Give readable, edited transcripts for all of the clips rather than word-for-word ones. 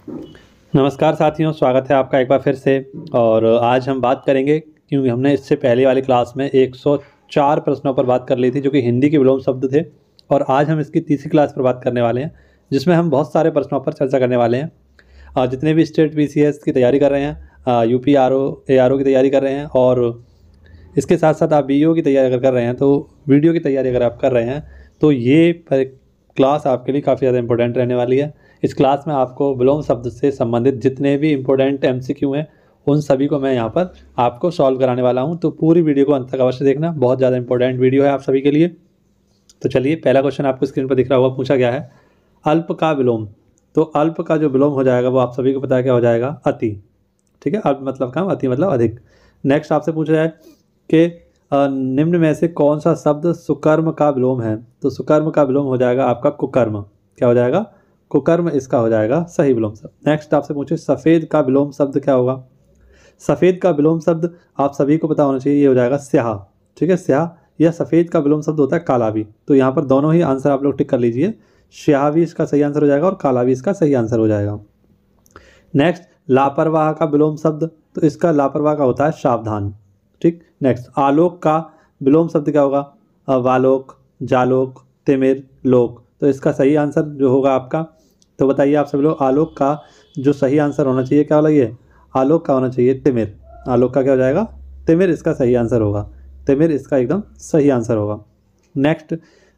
नमस्कार साथियों, स्वागत है आपका एक बार फिर से। और आज हम बात करेंगे, क्योंकि हमने इससे पहले वाली क्लास में 104 प्रश्नों पर बात कर ली थी जो कि हिंदी के विलोम शब्द थे। और आज हम इसकी तीसरी क्लास पर बात करने वाले हैं, जिसमें हम बहुत सारे प्रश्नों पर चर्चा करने वाले हैं। जितने भी स्टेट बीसीएस की तैयारी कर रहे हैं, यूपी आरओ एआरओ की तैयारी कर रहे हैं, और इसके साथ साथ आप बीईओ की तैयारी अगर कर रहे हैं, तो वीडियो की तैयारी अगर आप कर रहे हैं, तो ये क्लास आपके लिए काफ़ी ज़्यादा इंपॉर्टेंट रहने वाली है। इस क्लास में आपको विलोम शब्द से संबंधित जितने भी इम्पोर्टेंट एमसीक्यू हैं, उन सभी को मैं यहाँ पर आपको सॉल्व कराने वाला हूँ। तो पूरी वीडियो को अंत तक अवश्य देखना, बहुत ज़्यादा इंपॉर्टेंट वीडियो है आप सभी के लिए। तो चलिए, पहला क्वेश्चन आपको स्क्रीन पर दिख रहा होगा, पूछा गया है अल्प का विलोम। तो अल्प का जो विलोम हो जाएगा वो आप सभी को पता है क्या हो जाएगा, अति। ठीक है, अल्प मतलब कम, अति मतलब अधिक। नेक्स्ट आपसे पूछा जाए कि निम्न में से कौन सा शब्द सुकर्म का विलोम है। तो सुकर्म का विलोम हो जाएगा आपका कुकर्म। क्या हो जाएगा, कुकर्म इसका हो जाएगा सही विलोम शब्द। नेक्स्ट आपसे पूछे सफ़ेद का विलोम शब्द क्या होगा। सफ़ेद का विलोम शब्द आप सभी को पता होना चाहिए, ये हो जाएगा स्याह। ठीक है, स्याह या सफ़ेद का विलोम शब्द होता है काला भी। तो यहाँ पर दोनों ही आंसर आप लोग टिक कर लीजिए, स्याह भी इसका सही आंसर हो जाएगा और काला भी इसका सही आंसर हो जाएगा। नेक्स्ट लापरवाह का विलोम शब्द, तो इसका लापरवाह का होता है सावधान। ठीक। नेक्स्ट आलोक का विलोम शब्द क्या होगा, वालोक, जालोक, तिमिर, लोक। तो इसका सही आंसर जो होगा आपका, तो बताइए आप सभी लोग, आलोक का जो सही आंसर होना चाहिए क्या होगा, ये आलोक का होना चाहिए तिमिर। आलोक का क्या हो जाएगा, तिमिर इसका सही आंसर होगा। तिमिर इसका एकदम सही आंसर होगा। नेक्स्ट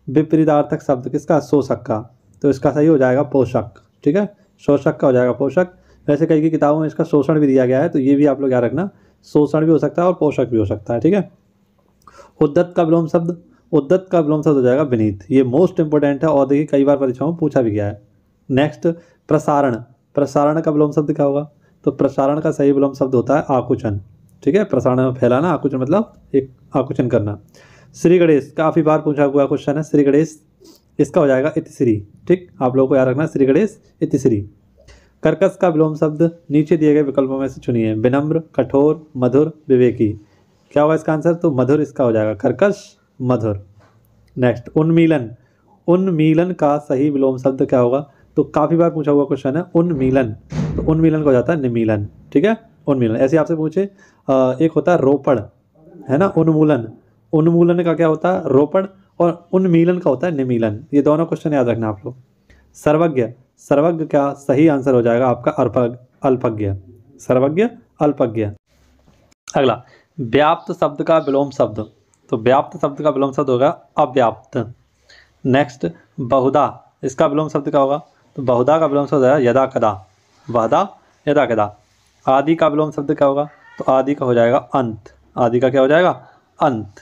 विपरीतार्थक शब्द किसका, शोषक का। तो इसका सही हो जाएगा पोषक। ठीक है, शोषक का हो जाएगा पोषक। वैसे कई की किताबों में इसका शोषण भी दिया गया है, तो ये भी आप लोग याद रखना, शोषण भी हो सकता है और पोषक भी हो सकता है। ठीक है। उद्दत का विलोम शब्द, उद्दत का विलोम शब्द हो जाएगा विनीत। ये मोस्ट इंपॉर्टेंट है और देखिए कई बार परीक्षाओं में पूछा भी गया है। नेक्स्ट प्रसारण, प्रसारण का विलोम शब्द क्या होगा। तो प्रसारण का सही विलोम शब्द होता है आकुचन। ठीक है, प्रसारण में फैलाना, आकुचन मतलब एक आकुचन करना। श्री गणेश काफ़ी बार पूछा हुआ क्वेश्चन है, श्री गणेश इसका हो जाएगा इतिश्री। ठीक, आप लोगों को याद रखना, श्री गणेश इतिश्री। कर्कश का विलोम शब्द नीचे दिए गए विकल्पों में से चुनिए, विनम्र, कठोर, मधुर, विवेकी। क्या होगा इसका आंसर, तो मधुर इसका हो जाएगा, कर्कश मधुर। नेक्स्ट उन्मीलन, उन्मीलन का सही विलोम शब्द क्या होगा। तो काफ़ी बार पूछा हुआ क्वेश्चन है उन्मीलन, तो उन्मीलन का हो जाता है निमीलन। ठीक है, उन्मीलन। ऐसे आपसे पूछे एक होता है रोपण, है ना, उन्मूलन। उन्मूलन का क्या होता है, रोपण, और उन्मीलन का होता है निमीलन। ये दोनों क्वेश्चन याद रखना आप लोग। सर्वज्ञ, सर्वज्ञ का सही आंसर हो जाएगा आपका अल्पज्ञ। सर्वज्ञ, अल्पज्ञ। अगला व्याप्त शब्द का विलोम शब्द, तो व्याप्त शब्द का विलोम शब्द होगा अव्याप्त। नेक्स्ट बहुधा, इसका विलोम शब्द क्या होगा। तो बहुधा का विलोम शब्द है यदा कदा, बहुधा यदा कदा। आदि का विलोम शब्द क्या होगा। तो आदि का हो जाएगा अंत। आदि का क्या हो जाएगा, अंत।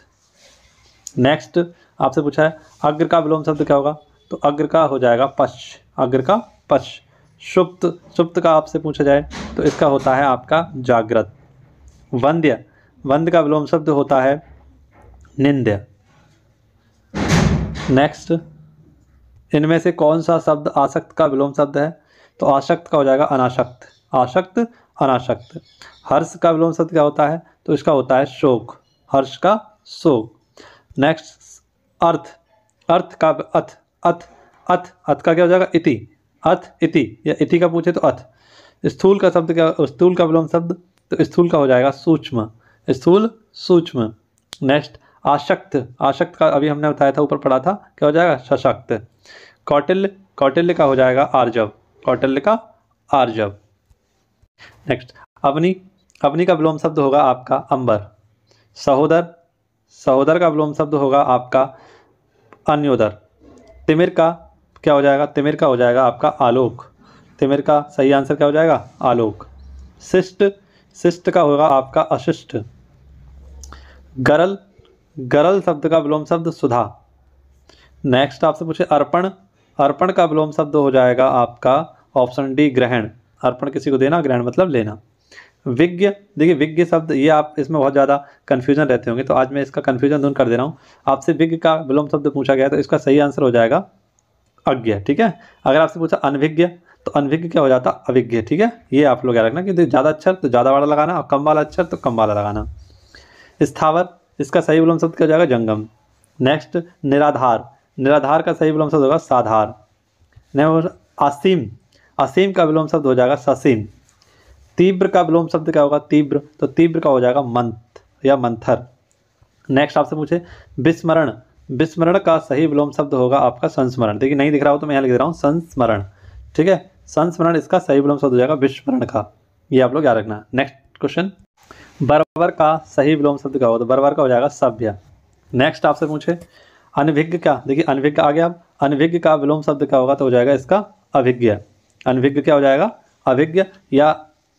नेक्स्ट आपसे पूछा है अग्र का विलोम शब्द क्या होगा। तो अग्र का हो जाएगा पश्च, अग्र का पश्च। सुप्त, सुप्त का आपसे पूछा जाए तो इसका होता है आपका जागृत। वंद्य, वंद्य का विलोम शब्द होता है निंद्य। नेक्स्ट इनमें से कौन सा शब्द आसक्त का विलोम शब्द है। तो आसक्त का हो जाएगा अनासक्त, आसक्त, अनासक्त। हर्ष का विलोम शब्द क्या होता है। तो इसका होता है शोक, हर्ष का शोक। नेक्स्ट अर्थ, अर्थ का अथ, अथ, अथ, अथ का क्या हो जाएगा इति, अथ इति, या इति का पूछे तो अथ। स्थूल का शब्द क्या, स्थूल का विलोम शब्द, तो स्थूल का हो जाएगा सूक्ष्म, स्थूल सूक्ष्म। नेक्स्ट आशक्त, आशक्त का अभी हमने बताया था, ऊपर पढ़ा था, क्या हो जाएगा सशक्त। कौटिल्य, कौटिल्य का हो जाएगा आर्जव, कौटिल्य का आर्जव। नेक्स्ट अवनी, अवनी का विलोम शब्द होगा आपका अंबर। सहोदर, सहोदर का विलोम शब्द होगा आपका अन्योदर। तिमिर का क्या हो जाएगा, तिमिर का हो जाएगा आपका आलोक। तिमिर का सही आंसर क्या हो जाएगा, आलोक। शिष्ट, शिष्ट का होगा आपका अशिष्ट। गरल, गरल शब्द का विलोम शब्द सुधा। नेक्स्ट आपसे पूछे अर्पण, अर्पण का विलोम शब्द हो जाएगा आपका ऑप्शन डी ग्रहण। अर्पण किसी को देना, ग्रहण मतलब लेना। विज्ञ, देखिए विज्ञ शब्द ये आप इसमें बहुत ज़्यादा कन्फ्यूजन रहते होंगे, तो आज मैं इसका कन्फ्यूजन दूर कर दे रहा हूँ। आपसे विज्ञ का विलोम शब्द पूछा गया तो इसका सही आंसर हो जाएगा अज्ञ। ठीक है, अगर आपसे पूछा अनभिज्ञ तो अनभिज्ञ क्या हो जाता, अविज्ञ। ठीक है, ये आप लोग याद रखना कि ज़्यादा अक्षर तो ज़्यादा वाला लगाना और कम वाला अक्षर तो कम वाला लगाना। स्थावर, इसका सही विलोम शब्द क्या हो जाएगा, जंगम। नेक्स्ट निराधार, निराधार का सही विलोम शब्द होगा साधार। नेक्स्ट आसीम, असीम का विलोम शब्द हो जाएगा ससीम। तीव्र का विलोम शब्द क्या होगा? तीव्र, तो तीव्र का हो जाएगा मंथ या मंथर। नेक्स्ट आपसे पूछे विस्मरण, विस्मरण का सही विलोम शब्द होगा आपका संस्मरण। देखिए नहीं दिख रहा हो तो मैं यहाँ लिख दे रहा हूँ संस्मरण, ठीक है। संस्मरण इसका सही विलोम शब्द हो जाएगा विस्मरण का, ये आप लोग याद रखना। नेक्स्ट क्वेश्चन, बर्बर का सही विलोम शब्द क्या होगा? तो बर्बर का हो जाएगा सभ्य। नेक्स्ट आपसे पूछे अनभिज्ञ का, देखिए अनभिज्ञ आ गया। अब अनभिज्ञ का विलोम शब्द क्या होगा? तो हो जाएगा इसका अभिज्ञ। अनभिज्ञ क्या हो जाएगा? अभिज्ञ या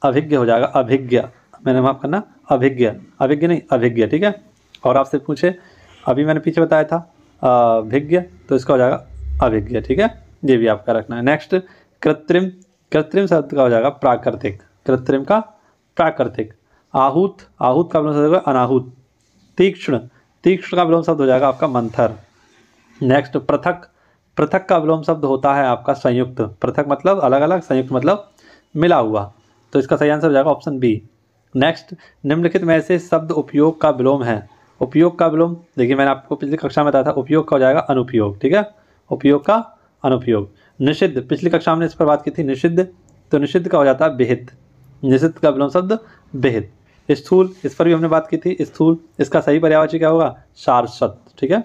अभिज्ञ हो जाएगा, अभिज्ञ, मैंने माफ करना, अभिज्ञ, अभिज्ञ नहीं अभिज्ञ, ठीक है। और आपसे पूछे अभी मैंने पीछे बताया था भिज्ञ, तो इसका हो जाएगा अभिज्ञ, ठीक है, ये भी आपका रखना है। नेक्स्ट कृत्रिम, कृत्रिम शब्द का हो जाएगा प्राकृतिक, कृत्रिम का प्राकृतिक। आहूत, आहूत का विलोम शब्द होगा अनाहूत। तीक्ष्ण, तीक्ष्ण का विलोम शब्द हो जाएगा आपका मंथर। नेक्स्ट पृथक, पृथक का विलोम शब्द होता है आपका संयुक्त। पृथक मतलब अलग अलग, संयुक्त मतलब मिला हुआ, तो इसका सही आंसर हो जाएगा ऑप्शन बी। नेक्स्ट निम्नलिखित में से शब्द उपयोग का विलोम है। उपयोग का विलोम, देखिए मैंने आपको पिछली कक्षा में बताया था, उपयोग का हो जाएगा अनुपयोग, ठीक है, उपयोग का अनुपयोग। निषिद्ध, पिछली कक्षा में इस पर बात की थी, निषिद्ध, तो निषिद्ध का हो जाता है विहित, निषिद्ध का विलोम शब्द विहित। स्थूल, इस पर भी हमने बात की थी, स्थूल, इसका सही पर्यायवाची क्या होगा? सारस्वत, ठीक है।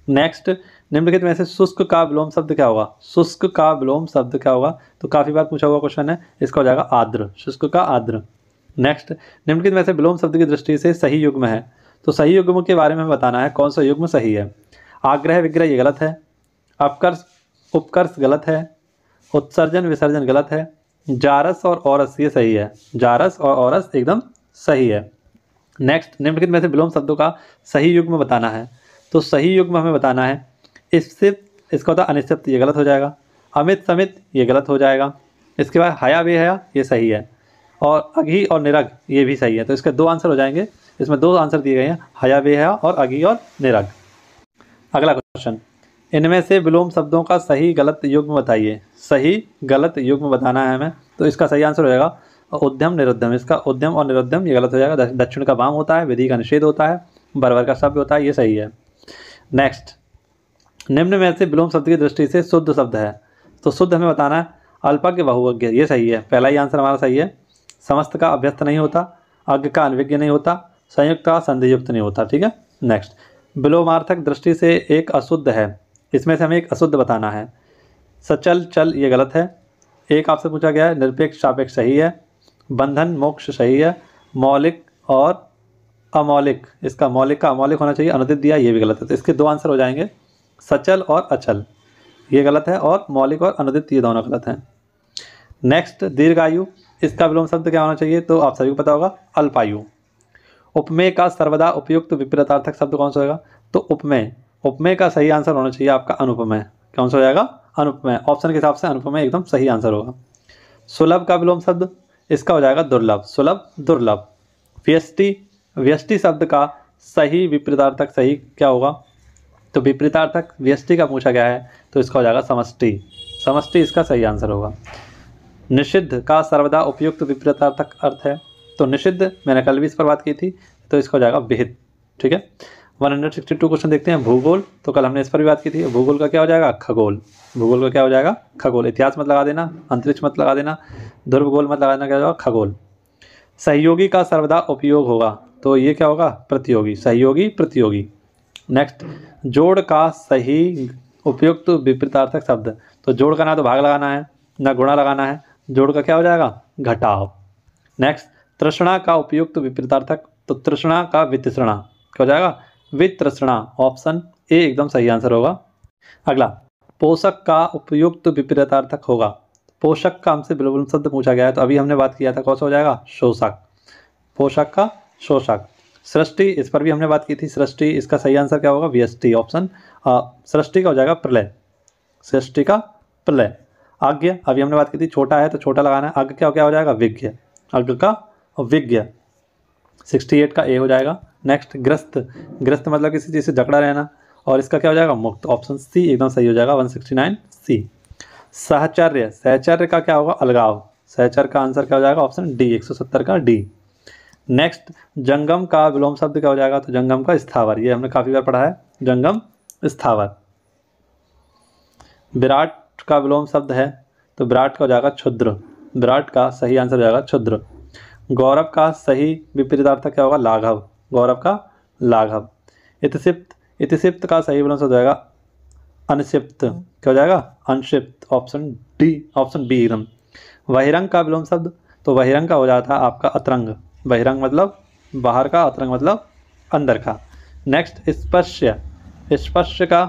नेक्स्ट निम्नलिखित में से शुष्क का विलोम शब्द क्या होगा? शुष्क का विलोम शब्द क्या होगा? तो काफी बार पूछा हुआ क्वेश्चन है, इसका हो जाएगा आर्द्र, शुष्क का आर्द्र। नेक्स्ट निम्नलिखित में से विलोम शब्द की दृष्टि से सही युग्म है, तो सही युग्म के बारे में बताना है, कौन सा युग्म सही है। आग्रह विग्रह ये गलत है, अपकर्ष उपकर्ष गलत है, उत्सर्जन विसर्जन गलत है, जारस और औरस ये सही है, जारस और औरस एकदम सही है। नेक्स्ट निम्नलिखित में से विलोम शब्दों का सही युग्म बताना है, तो सही युग्म हमें बताना है इससे, इसका होता है अनिश्चित, ये गलत हो जाएगा। अमित समित ये गलत हो जाएगा। इसके बाद हया बेहया ये सही है, और अघी और निरग ये भी सही है, तो इसके दो आंसर हो जाएंगे। इसमें दो आंसर दिए गए हैं, हया बेहया और अघी और निरग। अगला क्वेश्चन, इनमें से विलोम शब्दों का सही गलत युग्म बताइए। सही गलत युग्म बताना है हमें, तो इसका सही आंसर हो जाएगा उद्यम निरुद्यम। इसका उद्यम और निरुद्यम ये गलत हो जाएगा। दक्षिण का वाम होता है, विधि का निषेध होता है, बर्बर का शब्द होता है, ये सही है। नेक्स्ट निम्न में से विलोम शब्द की दृष्टि से शुद्ध शब्द है, तो शुद्ध हमें बताना है अल्पज्ञ बहुअज्ञ, ये सही है, पहला ही आंसर हमारा सही है। समस्त का अभ्यस्त नहीं होता, अज्ञ का अनविज्ञ नहीं होता, संयुक्त का संधियुक्त नहीं होता, ठीक है। नेक्स्ट विलोमार्थक दृष्टि से एक अशुद्ध है, इसमें से हमें एक अशुद्ध बताना है। सचल चल ये गलत है। एक आपसे पूछा गया है निरपेक्ष सापेक्ष सही है, बंधन मोक्ष सही है, मौलिक और अमौलिक, इसका मौलिक का अमौलिक होना चाहिए, अनुदित दिया ये भी गलत है, तो इसके दो आंसर हो जाएंगे, सचल और अचल ये गलत है, और मौलिक और अनुदित ये दोनों गलत हैं। नेक्स्ट दीर्घायु, इसका विलोम शब्द क्या होना चाहिए? तो आप सभी को पता होगा अल्पायु। उपमेय का सर्वदा उपयुक्त विपरीतार्थक शब्द कौन सा होगा? तो उपमेय, उपमेय का सही आंसर होना चाहिए आपका अनुपमेय। कौन सा हो जाएगा? अनुपमेय। ऑप्शन के हिसाब से अनुपमेय एकदम सही आंसर होगा। सुलभ का विलोम शब्द इसका हो जाएगा दुर्लभ, सुलभ दुर्लभ। व्यष्टि, व्यष्टि शब्द का सही विपरीतार्थक सही क्या होगा? तो विपरीतार्थक व्यष्टि का पूछा गया है, तो इसका हो जाएगा समष्टि, समष्टि इसका सही आंसर होगा। निषिद्ध का सर्वदा उपयुक्त विपरीतार्थक अर्थ है, तो निषिद्ध मैंने कल भी इस पर बात की थी, तो इसका हो जाएगा विहित, ठीक है। 162 क्वेश्चन देखते हैं। भूगोल, तो कल हमने इस पर भी बात की थी, भूगोल का क्या हो जाएगा? खगोल, भूगोल का क्या हो जाएगा? खगोल। इतिहास मत लगा देना, अंतरिक्ष मत लगा देना, ध्रुवगोल मत लगा देना, क्या हो जाएगा? खगोल। सहयोगी का सर्वदा उपयोग होगा, तो ये क्या होगा? प्रतियोगी, सहयोगी प्रतियोगी। नेक्स्ट जोड़ का सही उपयुक्त विपरीतार्थक शब्द, तो जोड़ का ना तो भाग लगाना है ना गुणा लगाना है, जोड़ का क्या हो जाएगा? घटाव। नेक्स्ट तृष्णा का उपयुक्त विपरीतार्थक, तो तृष्णा का वितृष्णा क्या हो जाएगा? वितृष्णा। ऑप्शन ए एकदम सही आंसर होगा। अगला पोषक का उपयुक्त विपरीतार्थक होगा, पोषक का हमसे विलोम शब्द पूछा गया है, तो अभी हमने बात किया था, कौन सा हो जाएगा? शोषक, पोषक का शोषक। सृष्टि, इस पर भी हमने बात की थी, सृष्टि, इसका सही आंसर क्या होगा? व्यष्टि। ऑप्शन सृष्टि का हो जाएगा प्रलय, सृष्टि का प्रलय। आज्ञ, अभी हमने बात की थी, छोटा है तो छोटा लगाना है, अज्ञ क्या हो जाएगा? विज्ञ, अज्ञ का विज्ञ। 68 का ए हो जाएगा। नेक्स्ट ग्रस्त, ग्रस्त मतलब किसी चीज़ से जकड़ा रहना, और इसका क्या हो जाएगा? मुक्त। ऑप्शन सी एकदम सही हो जाएगा, 169 सी। सहचर्य, सहचर्य का क्या होगा? अलगाव, सहचर्य का आंसर क्या हो जाएगा? ऑप्शन डी, 170 का डी। नेक्स्ट जंगम का विलोम शब्द क्या हो जाएगा? तो जंगम का स्थावर, ये हमने काफी बार पढ़ा है, जंगम स्थावर। विराट का विलोम शब्द है, तो विराट का हो जाएगा क्षुद्र, विराट का सही आंसर हो जाएगा क्षुद्र। गौरव का सही विपरीतार्थक क्या होगा? लाघव, गौरव का लाघव। इतिसिप्त, इतिसिप्त का सही विलोम शब्द हो जाएगा अनसिप्त, क्या हो जाएगा? अनसिप्त, ऑप्शन डी, ऑप्शन बी एकदम। बहिरंग का विलोम शब्द, तो बहिरंग का हो जाता है आपका अतरंग, बहिरंग मतलब बाहर का, अतरंग मतलब अंदर का। नेक्स्ट स्पश्य, स्पश्य का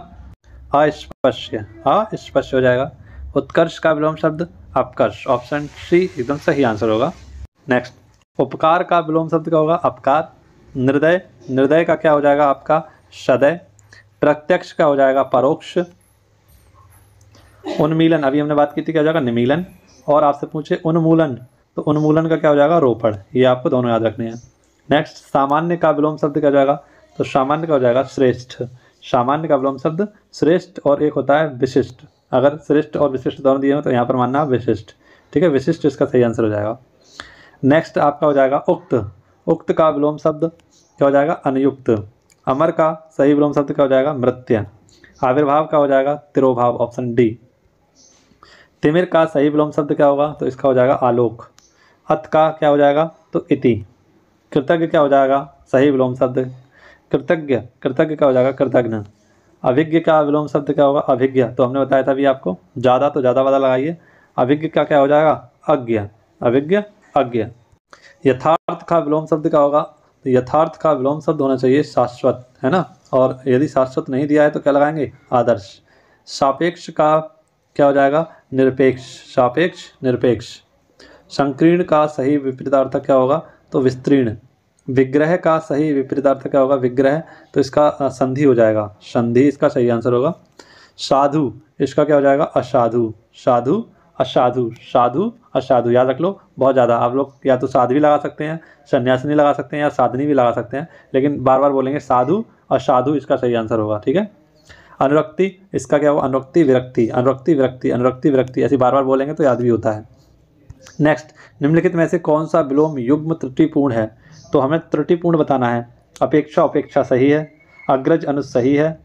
अस्पश्य, अस्पश्य हो जाएगा। उत्कर्ष का विलोम शब्द अपकर्ष, ऑप्शन सी एकदम सही आंसर होगा। नेक्स्ट उपकार का विलोम शब्द क्या होगा? अपकार। निर्दय, निर्दय का क्या हो जाएगा आपका? सदय। प्रत्यक्ष का हो जाएगा परोक्ष। उन्मीलन, अभी हमने बात की थी, क्या हो जाएगा? निमीलन। और आपसे पूछे उन्मूलन, तो उन्मूलन का क्या हो जाएगा? रोपण। ये आपको दोनों याद रखने हैं। नेक्स्ट सामान्य का विलोम शब्द क्या हो जाएगा? तो सामान्य का हो जाएगा श्रेष्ठ, सामान्य का विलोम शब्द श्रेष्ठ, और एक होता है विशिष्ट। अगर श्रेष्ठ और विशिष्ट दोनों दिए हो तो यहाँ पर मानना विशिष्ट, ठीक है, विशिष्ट इसका सही आंसर हो जाएगा। नेक्स्ट आपका हो जाएगा उक्त, उक्त का विलोम शब्द क्या हो जाएगा? अनुयुक्त। अमर का सही विलोम शब्द क्या हो जाएगा? मृत्य। आविर्भाव का हो जाएगा तिरोभाव, ऑप्शन डी। तिमिर का सही विलोम शब्द क्या होगा? तो इसका हो जाएगा आलोक। अत का क्या हो जाएगा? तो इति। कृतज्ञ क्या हो जाएगा? सही विलोम शब्द कृतज्ञ, कृतज्ञ क्या हो जाएगा? कृतज्ञ। अभिज्ञ का विलोम शब्द क्या होगा? अभिज्ञ, तो हमने बताया था अभी आपको, ज़्यादा तो ज़्यादा वाला लगाइए। अभिज्ञ का क्या हो जाएगा? अज्ञ, अभिज्ञ अज्ञ। यथार्थ का विलोम शब्द क्या होगा? तो यथार्थ का विलोम शब्द होना चाहिए शाश्वत, है ना, और यदि शाश्वत नहीं दिया है तो क्या लगाएंगे? आदर्श। सापेक्ष का क्या हो जाएगा? निरपेक्ष, सापेक्ष निरपेक्ष। संकीर्ण का सही विपरीतार्थक क्या होगा? तो विस्तीर्ण। विग्रह का सही विपरीतार्थक क्या होगा? विग्रह, तो इसका संधि हो जाएगा, संधि इसका सही आंसर होगा। साधु, इसका क्या हो जाएगा? असाधु, साधु असाधु, साधु असाधु, याद रख लो बहुत ज़्यादा। आप लोग या तो साधु भी लगा सकते हैं, सन्यासिनी लगा सकते हैं, या साधनी भी लगा सकते हैं, लेकिन बार बार बोलेंगे साधु असाधु, इसका सही आंसर होगा, ठीक है। अनुरक्ति, इसका क्या होगा? अनुरक्ति विरक्ति, अनुरक्ति विरक्ति, अनुरक्ति विरक्ति, ऐसे बार बार बोलेंगे तो याद भी होता है। नेक्स्ट, निम्नलिखित में से कौन सा विलोम युग्म त्रुटिपूर्ण है? तो हमें त्रुटिपूर्ण बताना है। अपेक्षा, उपेक्षा सही है। अग्रज, अनुज सही है।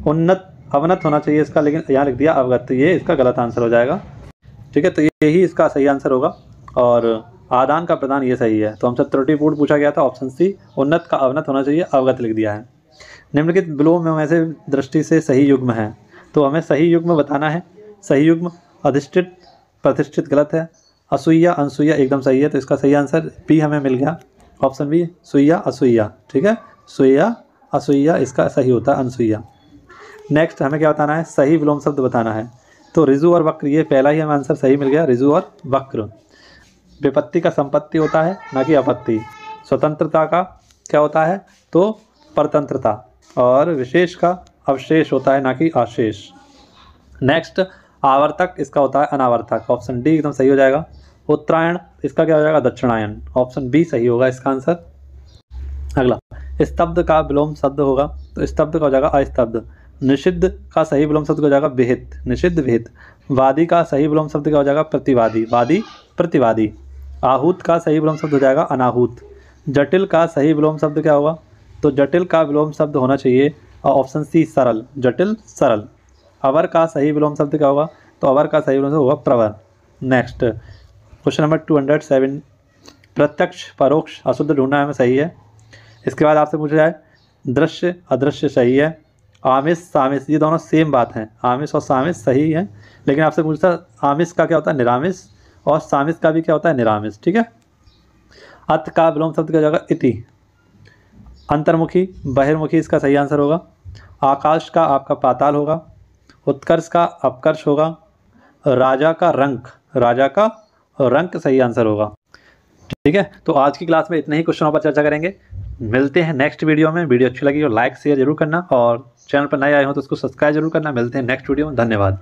उन्नत, अवनत होना चाहिए इसका, लेकिन यहाँ लिख दिया अवगत, ये इसका गलत आंसर हो जाएगा, ठीक है, तो यही इसका सही आंसर होगा। और आदान का प्रदान ये सही है, तो हमसे त्रुटिपूर्ण पूछा गया था, ऑप्शन सी। उन्नत का अवनत होना चाहिए, अवगत लिख दिया है। निम्नलिखित विलोम में से दृष्टि से सही युग्म है, तो हमें सही युग्म बताना है। सही युग्म अधिष्ठित, प्रतिष्ठित गलत है। असूया, अनसूया एकदम सही है, तो इसका सही आंसर बी हमें मिल गया, ऑप्शन बी, सुइया असूया, ठीक है, सुइया असूया इसका सही होता है अनसूया। नेक्स्ट हमें क्या बताना है? सही विलोम शब्द बताना है। तो रिजु और वक्र, ये पहला ही हमें आंसर सही मिल गया, रिजु और वक्र। विपत्ति का संपत्ति होता है, ना कि आपत्ति। स्वतंत्रता का क्या होता है? तो परतंत्रता। और विशेष का अवशेष होता है, ना कि आशेष। नेक्स्ट आवर्तक, इसका होता है अनावर्तक, ऑप्शन डी एकदम सही हो जाएगा। उत्तरायण, इसका क्या हो जाएगा? दक्षिणायन, ऑप्शन बी सही होगा इसका आंसर। अगला स्तब्ध का विलोम शब्द होगा, तो स्तब्ध का हो जाएगा अस्तब्ध। निषिद्ध का सही विलोम शब्द हो जाएगा विहित, निषिद्ध विहित। वादी का सही विलोम शब्द क्या हो जाएगा? प्रतिवादी, वादी प्रतिवादी। आहूत का सही विलोम शब्द हो जाएगा अनाहूत। जटिल का सही विलोम शब्द क्या होगा? तो जटिल का विलोम शब्द होना चाहिए ऑप्शन सी, सरल, जटिल सरल। अवर का सही विलोम शब्द क्या होगा? तो अवर का सही विलोम शब्द होगा प्रवर। नेक्स्ट क्वेश्चन नंबर 207, प्रत्यक्ष परोक्ष अशुद्ध ढूंढना हमें सही है। इसके बाद आपसे पूछा जाए दृश्य अदृश्य सही है। आमिष सामिष, ये दोनों सेम बात है, आमिष और सामिष सही है, लेकिन आपसे पूछता आमिष का क्या होता है? निरामिष, और सामिष का भी क्या होता है? निरामिष, ठीक है। अत का विलोम शब्द क्या हो जाएगा? इति। अंतर्मुखी बहिर्मुखी इसका सही आंसर होगा। आकाश का आपका पाताल होगा। उत्कर्ष का अपकर्ष होगा। राजा का रंक, राजा का रंक सही आंसर होगा, ठीक है। तो आज की क्लास में इतने ही क्वेश्चनों पर चर्चा करेंगे। मिलते हैं नेक्स्ट वीडियो में। वीडियो अच्छी लगी हो लाइक शेयर जरूर करना, और चैनल पर नए आए हो तो उसको सब्सक्राइब जरूर करना। मिलते हैं नेक्स्ट वीडियो में, धन्यवाद।